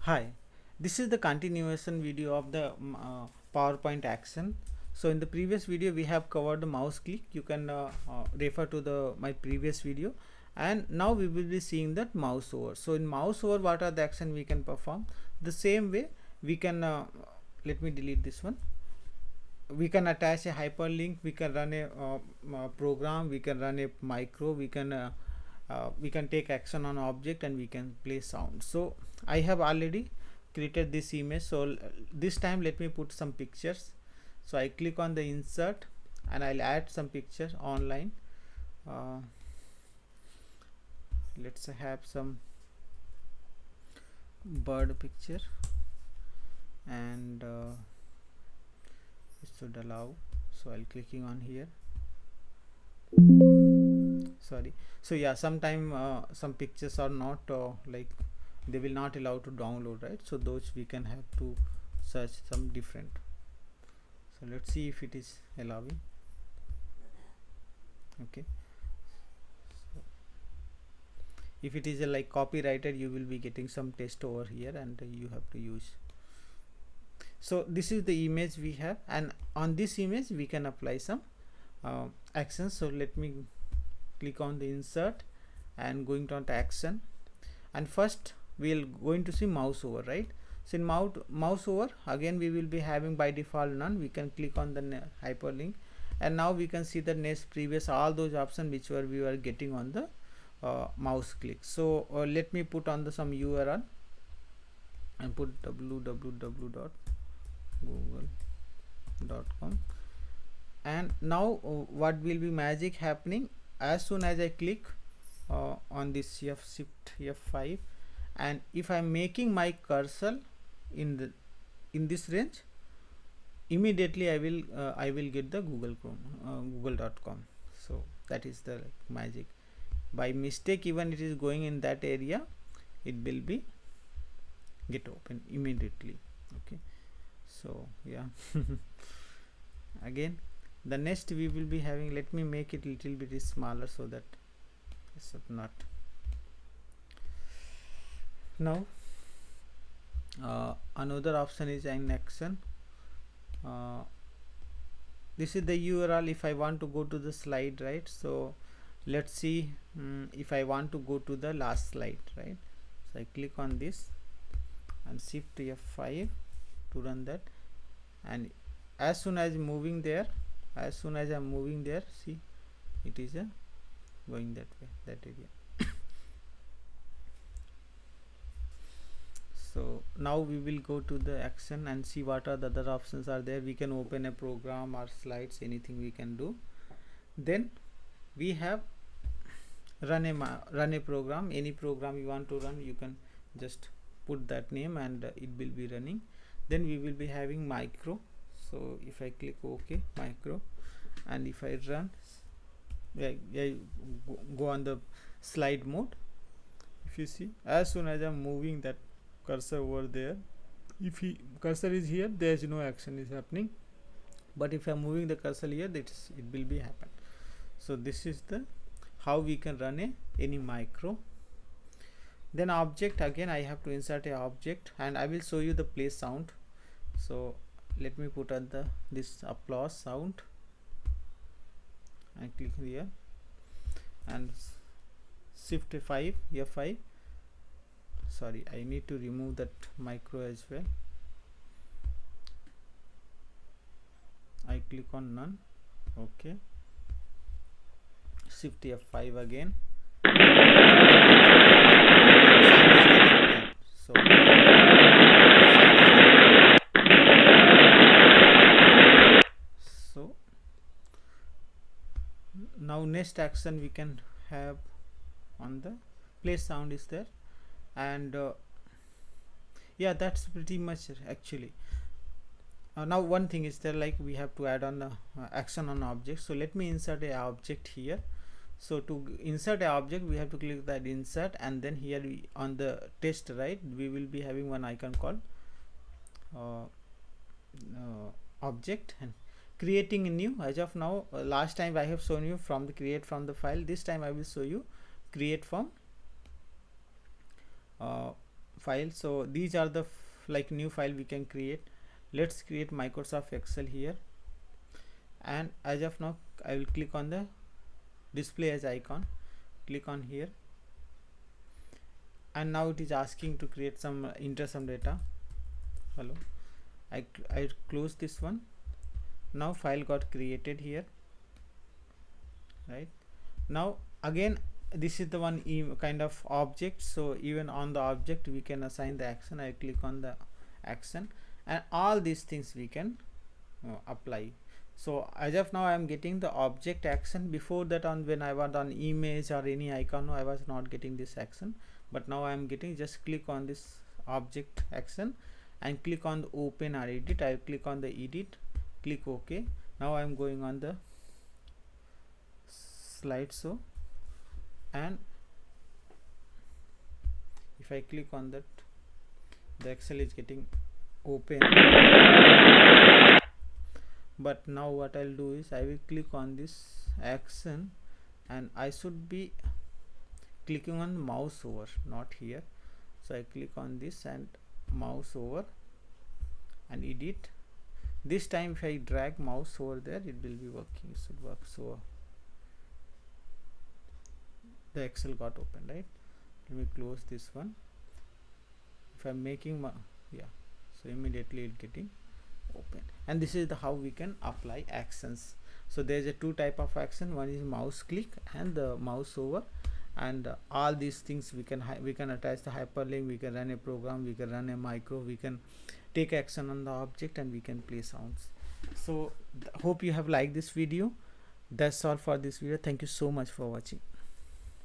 Hi, this is the continuation video of the PowerPoint action. So in the previous video we have covered the mouse click. You can refer to the my previous video, and now we will be seeing that mouse over. So in mouse over, what are the action we can perform? The same way we can let me delete this one. We can attach a hyperlink, we can run a program, we can run a micro, we can take action on object, and we can play sound. So I have already created this image, so this time let me put some pictures. So I click on the insert and I'll add some pictures online. Let's have some bird picture, and it should allow. So I'll clicking on here. Sorry. So yeah, sometime some pictures are not like they will not allow to download, right? So those we can have to search some different. So let's see if it is allowing. Okay, so if it is a like copyrighted, you will be getting some text over here, and you have to use. So this is the image we have, and on this image we can apply some actions. So let me click on the insert and going to action, and first we'll going to see mouse over, right? So in mouse over, again we will be having by default none. We can click on the hyperlink, and now we can see the next previous all those options which we were getting on the mouse click. So let me put on the some URL and put www.google.com, and now what will be magic happening as soon as I click on this shift F5, and if I'm making my cursor in this range, immediately I will get the google.com. So that is the magic. By mistake even it is going in that area, it will be get open immediately. Okay, so yeah. Again, the next we will be having, let me make it little bit smaller so that it's not. Now another option is an action. This is the URL. If I want to go to the slide, right? So let's see if I want to go to the last slide, right? So I click on this and shift F5 to run that, and as soon as moving there, see, it is going that way, that area. So now we will go to the action and see what are the other options are there. We can open a program or slides, anything we can do. Then we have run a program. Any program you want to run, you can just put that name and it will be running. Then we will be having micro. So if I click OK, micro, and if I run, go on the slide mode. If you see, as soon as I'm moving that cursor over there, if cursor is here, there is no action is happening, but if I'm moving the cursor here, it will be happen. So this is the how we can run any micro. Then object, again I have to insert a object, and I will show you the play sound. So let me put on this applause sound and click here and shift F5. Sorry, I need to remove that micro as well. I click on none. Okay, shift F5 again. So now next action we can have on the play sound is there, and yeah, that's pretty much actually. Now one thing is there, like we have to add on the action on object. So let me insert a object here. So to insert a object, we have to click that insert, and then here on the test, right, we will be having one icon called object, and creating a new. As of now, last time I have shown you from the create from the file. This time I will show you create from file. So these are the like new file we can create. Let's create Microsoft Excel here, and as of now I will click on the display as icon, click on here, and now it is asking to create some enter some data. Hello, I close this one. Now file got created here, right? Now again this is the one kind of object, so even on the object we can assign the action. I click on the action, and all these things we can apply. So as of now I am getting the object action. Before that, on when I was on image or any icon, I was not getting this action, but now I am getting. Just click on this object action and click on the open or edit. I click on the edit, click OK. Now I am going on the slideshow, and if I click on that, the Excel is getting open. But now what I'll do is I will click on this action, and I should be clicking on mouse over, not here. So I click on this and mouse over and edit. This time if I drag mouse over there, it will be working. It should work. So the Excel got open, right? Let me close this one. If I'm making so immediately it getting open. And this is the how we can apply actions. So there's a two type of action. One is mouse click and the mouse over, and all these things we can attach the hyperlink, we can run a program, we can run a micro, we can take action on the object, and we can play sounds. So hope you have liked this video. That's all for this video. Thank you so much for watching.